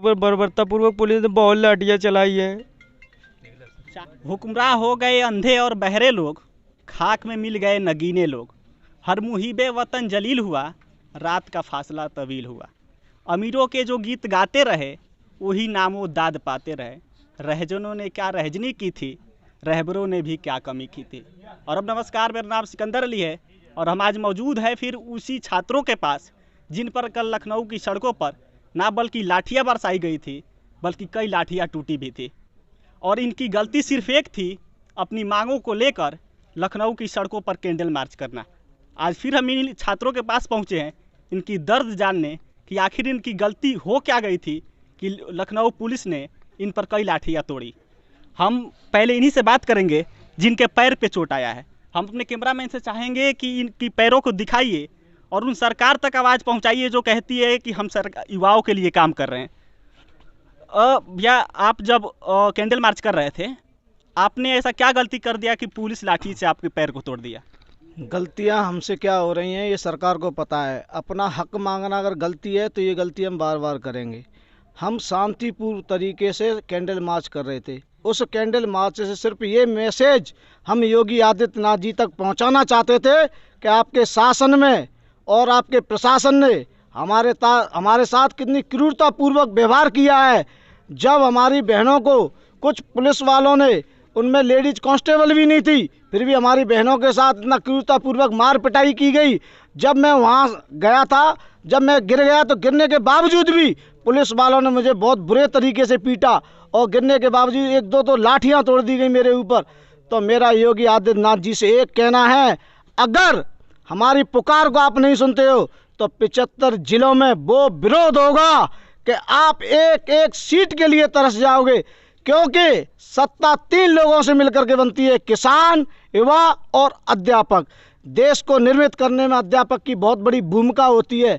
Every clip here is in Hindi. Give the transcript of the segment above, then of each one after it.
पर बर्बरतापूर्वक पुलिस ने बहुत लाठियाँ चलाई है। हुक्मरां हो गए अंधे और बहरे लोग, खाक में मिल गए नगीने लोग। हर मुहिबे वतन जलील हुआ, रात का फासला तवील हुआ। अमीरों के जो गीत गाते रहे, वही नामो दाद पाते रहे। रहजनों ने क्या रहजनी की थी, रहबरों ने भी क्या कमी की थी। और अब नमस्कार, मेरा नाम सिकंदर अली है और हम आज मौजूद है फिर उसी छात्रों के पास जिन पर कल लखनऊ की सड़कों पर ना बल्कि लाठियाँ बरसाई गई थी, बल्कि कई लाठियाँ टूटी भी थी। और इनकी गलती सिर्फ एक थी, अपनी मांगों को लेकर लखनऊ की सड़कों पर कैंडल मार्च करना। आज फिर हम इन छात्रों के पास पहुंचे हैं इनकी दर्द जानने कि आखिर इनकी गलती हो क्या गई थी कि लखनऊ पुलिस ने इन पर कई लाठियाँ तोड़ी। हम पहले इन्हीं से बात करेंगे जिनके पैर पे चोट आया है। हम अपने कैमरामैन से चाहेंगे कि इनकी पैरों को दिखाइए और उन सरकार तक आवाज़ पहुंचाइए जो कहती है कि हम युवाओं के लिए काम कर रहे हैं। भैया, आप जब कैंडल मार्च कर रहे थे, आपने ऐसा क्या गलती कर दिया कि पुलिस लाठी से आपके पैर को तोड़ दिया? गलतियां हमसे क्या हो रही हैं ये सरकार को पता है। अपना हक मांगना अगर गलती है तो ये गलती हम बार बार करेंगे। हम शांतिपूर्ण तरीके से कैंडल मार्च कर रहे थे। उस कैंडल मार्च से सिर्फ ये मैसेज हम योगी आदित्यनाथ जी तक पहुंचाना चाहते थे कि आपके शासन में और आपके प्रशासन ने हमारे साथ कितनी क्रूरतापूर्वक व्यवहार किया है। जब हमारी बहनों को कुछ पुलिस वालों ने, उनमें लेडीज कांस्टेबल भी नहीं थी, फिर भी हमारी बहनों के साथ इतना क्रूरतापूर्वक मार पिटाई की गई। जब मैं वहाँ गया था, जब मैं गिर गया तो गिरने के बावजूद भी पुलिस वालों ने मुझे बहुत बुरे तरीके से पीटा और गिरने के बावजूद एक दो तो लाठियाँ तोड़ दी गई मेरे ऊपर। तो मेरा योगी आदित्यनाथ जी से एक कहना है, अगर हमारी पुकार को आप नहीं सुनते हो तो 75 जिलों में वो विरोध होगा कि आप एक एक सीट के लिए तरस जाओगे, क्योंकि सत्ता 3 लोगों से मिलकर के बनती है, किसान, युवा और अध्यापक। देश को निर्मित करने में अध्यापक की बहुत बड़ी भूमिका होती है।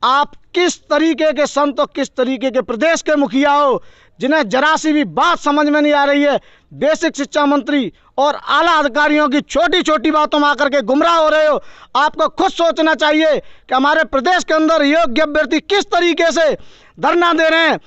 आप किस तरीके के संत और किस तरीके के प्रदेश के मुखिया हो जिन्हें जरा सी भी बात समझ में नहीं आ रही है। बेसिक शिक्षा मंत्री और आला अधिकारियों की छोटी छोटी बातों में आकर के गुमराह हो रहे हो। आपको खुद सोचना चाहिए कि हमारे प्रदेश के अंदर योग्य अभ्यर्थी किस तरीके से धरना दे रहे हैं।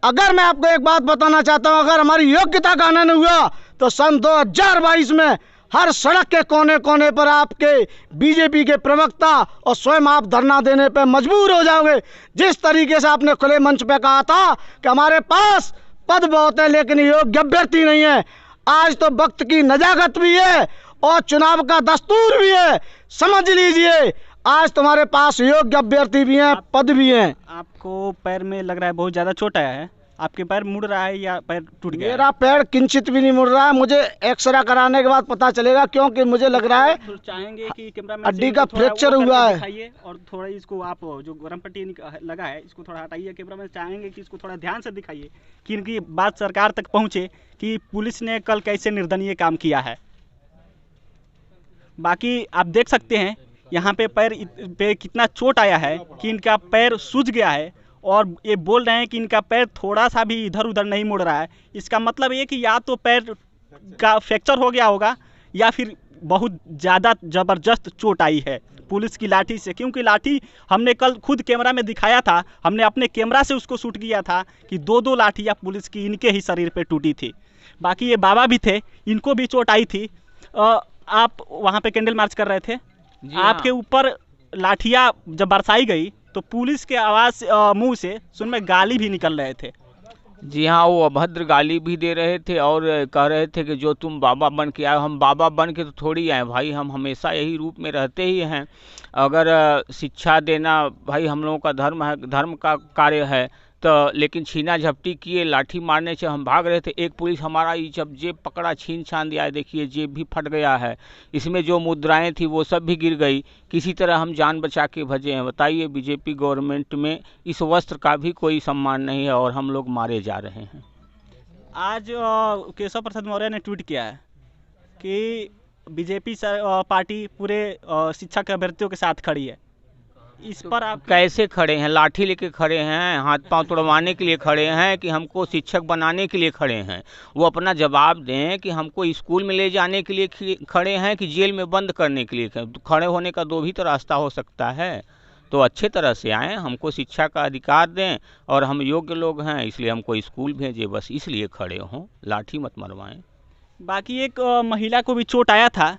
अगर मैं आपको एक बात बताना चाहता हूं, अगर हमारी योग्यता का आनंद हुआ तो सन 2022 में हर सड़क के कोने कोने पर आपके बीजेपी के प्रवक्ता और स्वयं आप धरना देने पर मजबूर हो जाओगे। जिस तरीके से आपने खुले मंच पे कहा था कि हमारे पास पद बहुत है लेकिन योग्य अभ्यर्थी नहीं है, आज तो वक्त की नजाकत भी है और चुनाव का दस्तूर भी है। समझ लीजिए, आज तुम्हारे पास योग्य अभ्यर्थी भी हैं, पद भी हैं। आपको पैर में लग रहा है बहुत ज़्यादा चोट आया है। आपके पैर मुड़ रहा है या पैर टूट गया? मेरा पैर किंचित भी नहीं मुड़ रहा है। मुझे एक्सरे कराने के बाद पता चलेगा, क्योंकि मुझे लग रहा है चाहेंगे कि कैमरामैन हड्डी का फ्रैक्चर हुआ है। और थोड़ा इसको आप जो गरम पट्टी लगा है इसको थोड़ा हटाइए। कैमरामैन चाहेंगे कि इसको थोड़ा ध्यान से दिखाइए कि इनकी बात सरकार तक पहुँचे कि पुलिस ने कल कैसे निर्दयनीय काम किया है। बाकी आप देख सकते हैं यहाँ पे पैर पे कितना चोट आया है कि इनका पैर सूज गया है और ये बोल रहे हैं कि इनका पैर थोड़ा सा भी इधर उधर नहीं मुड़ रहा है। इसका मतलब ये कि या तो पैर का फ्रैक्चर हो गया होगा या फिर बहुत ज़्यादा ज़बरदस्त चोट आई है पुलिस की लाठी से। क्योंकि लाठी हमने कल खुद कैमरा में दिखाया था, हमने अपने कैमरा से उसको शूट किया था कि 2-2 लाठियाँ पुलिस की इनके ही शरीर पे टूटी थी। बाकी ये बाबा भी थे, इनको भी चोट आई थी। आप वहाँ पे कैंडल मार्च कर रहे थे, आपके ऊपर लाठियाँ जब बरसाई गई तो पुलिस के आवाज़ मुंह से सुन में गाली भी निकल रहे थे। जी हाँ, वो अभद्र गाली भी दे रहे थे और कह रहे थे कि जो तुम बाबा बन के आए। हम बाबा बन के तो थोड़ी आए भाई, हम हमेशा यही रूप में रहते ही हैं। अगर शिक्षा देना भाई हम लोगों का धर्म है, धर्म का कार्य है, तो लेकिन छीना झपटी किए, लाठी मारने से हम भाग रहे थे। एक पुलिस हमारा जब जेब पकड़ा, छीन छान दिया, देखिए जेब भी फट गया है, इसमें जो मुद्राएं थी वो सब भी गिर गई। किसी तरह हम जान बचा के भजे हैं। बताइए, बीजेपी गवर्नमेंट में इस वस्त्र का भी कोई सम्मान नहीं है और हम लोग मारे जा रहे हैं। आज केशव प्रसाद मौर्य ने ट्वीट किया है कि बीजेपी पार्टी पूरे शिक्षक अभ्यर्थियों के साथ खड़ी है। इस पर आप कैसे खड़े हैं? लाठी लेके खड़े हैं, हाथ पांव तोड़वाने के लिए खड़े हैं कि हमको शिक्षक बनाने के लिए खड़े हैं? वो अपना जवाब दें कि हमको स्कूल में ले जाने के लिए खड़े हैं कि जेल में बंद करने के लिए खड़े होने का दो भी तो रास्ता हो सकता है। तो अच्छे तरह से आएँ, हमको शिक्षा का अधिकार दें और हम योग्य लोग हैं इसलिए हमको स्कूल भेजें, बस इसलिए खड़े हों, लाठी मत मरवाएं। बाकी एक महिला को भी चोट आया था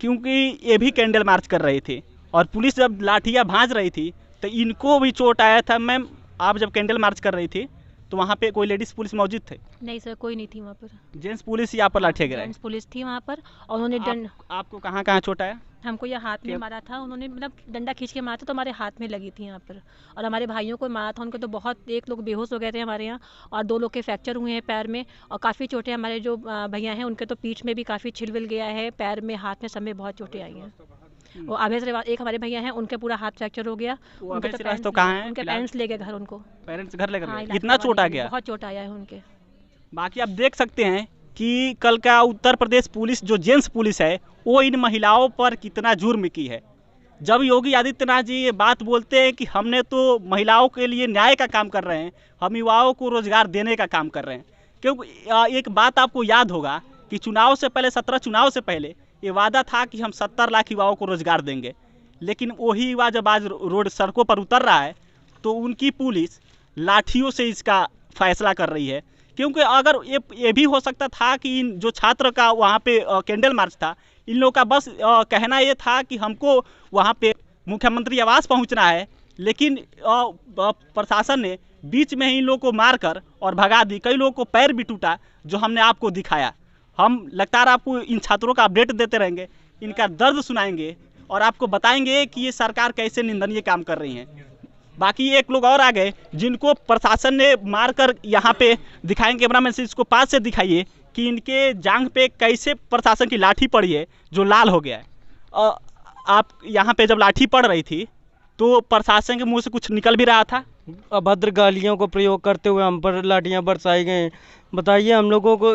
क्योंकि ये भी कैंडल मार्च कर रहे थे और पुलिस जब लाठियाँ भांज रही थी तो इनको भी चोट आया था। मैम, आप जब कैंडल मार्च कर रही थी तो वहाँ पे कोई लेडीज़ पुलिस मौजूद थे? नहीं सर, कोई नहीं थी वहाँ पर। जेंट्स पुलिस यहाँ पर लाठियाँ गिराई? जेंट्स पुलिस थी वहाँ पर और उन्होंने आपको कहाँ कहाँ चोट आया? हमको ये हाथ में मारा था उन्होंने, मतलब डंडा खींच के मारा था तो हमारे हाथ में लगी थी यहाँ पर। और हमारे भाइयों को मारा था, उनको तो बहुत, एक लोग बेहोश हो गए थे हमारे यहाँ और 2 लोग के फ्रैक्चर हुए हैं पैर में और काफ़ी चोटें हमारे जो भैया हैं उनके तो पीठ में भी काफ़ी छिलविल गया है, पैर में, हाथ में, सब में बहुत चोटें आई हैं। वो अभय श्रीवास्तव, एक हमारे भैया हैं, उनके पूरा हाथ फ्रैक्चर हो गया। अभय श्रीवास्तव कहाँ हैं? उनके पेरेंट्स ले गए घर, उनको पेरेंट्स घर लेकर हाँ, गए? इतना चोट आ गया? बहुत चोट आया है उनके। बाकी आप देख सकते हैं कि कल का उत्तर प्रदेश पुलिस, जो जेंट्स पुलिस है, वो इन महिलाओं पर कितना जुर्म की है। जब योगी आदित्यनाथ जी ये बात बोलते हैं कि हमने तो महिलाओं के लिए न्याय का काम कर रहे हैं, हम युवाओं को रोजगार देने का काम कर रहे हैं, क्योंकि एक बात आपको याद होगा कि चुनाव से पहले, 17 चुनाव से पहले ये वादा था कि हम 70 लाख युवाओं को रोजगार देंगे, लेकिन वही युवा जब आज रोड सड़कों पर उतर रहा है तो उनकी पुलिस लाठियों से इसका फैसला कर रही है। क्योंकि अगर ये भी हो सकता था कि इन जो छात्र का वहाँ पे कैंडल मार्च था, इन लोगों का बस कहना ये था कि हमको वहाँ पे मुख्यमंत्री आवास पहुँचना है, लेकिन प्रशासन ने बीच में ही इन लोगों को मारकर और भगा दी। कई लोगों को पैर भी टूटा, जो हमने आपको दिखाया। हम लगातार आपको इन छात्रों का अपडेट देते रहेंगे, इनका दर्द सुनाएंगे और आपको बताएंगे कि ये सरकार कैसे निंदनीय काम कर रही है। बाकी एक लोग और आ गए जिनको प्रशासन ने मारकर यहाँ पे दिखाएंगे, कैमरामैन से इसको पास से दिखाइए कि इनके जांघ पे कैसे प्रशासन की लाठी पड़ी है जो लाल हो गया है। आप यहाँ पे जब लाठी पड़ रही थी तो प्रशासन के मुंह से कुछ निकल भी रहा था। अभद्र गालियों को प्रयोग करते हुए हम पर लाठियां बरसाई गई। बताइए, हम लोगों को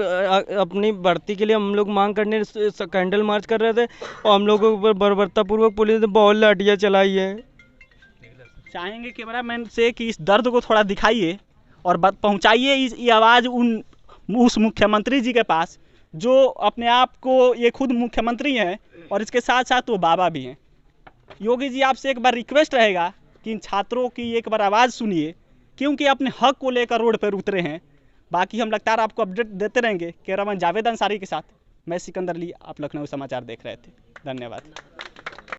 अपनी भर्ती के लिए हम लोग मांग करने कैंडल मार्च कर रहे थे और हम लोगों के ऊपर बर्बरतापूर्वक पुलिस ने बहुत लाठियां चलाई है। चाहेंगे कैमरामैन से कि इस दर्द को थोड़ा दिखाइए और पहुंचाइए ये आवाज़ उस मुख्यमंत्री जी के पास जो अपने आप को, ये खुद मुख्यमंत्री हैं और इसके साथ साथ वो बाबा भी हैं। योगी जी, आपसे एक बार रिक्वेस्ट रहेगा कि इन छात्रों की एक बार आवाज़ सुनिए, क्योंकि अपने हक को लेकर रोड पर उतरे हैं। बाकी हम लगातार आपको अपडेट देते रहेंगे। कैमरामैन जावेद अंसारी के साथ मैं सिकंदर अली, आप लखनऊ समाचार देख रहे थे। धन्यवाद।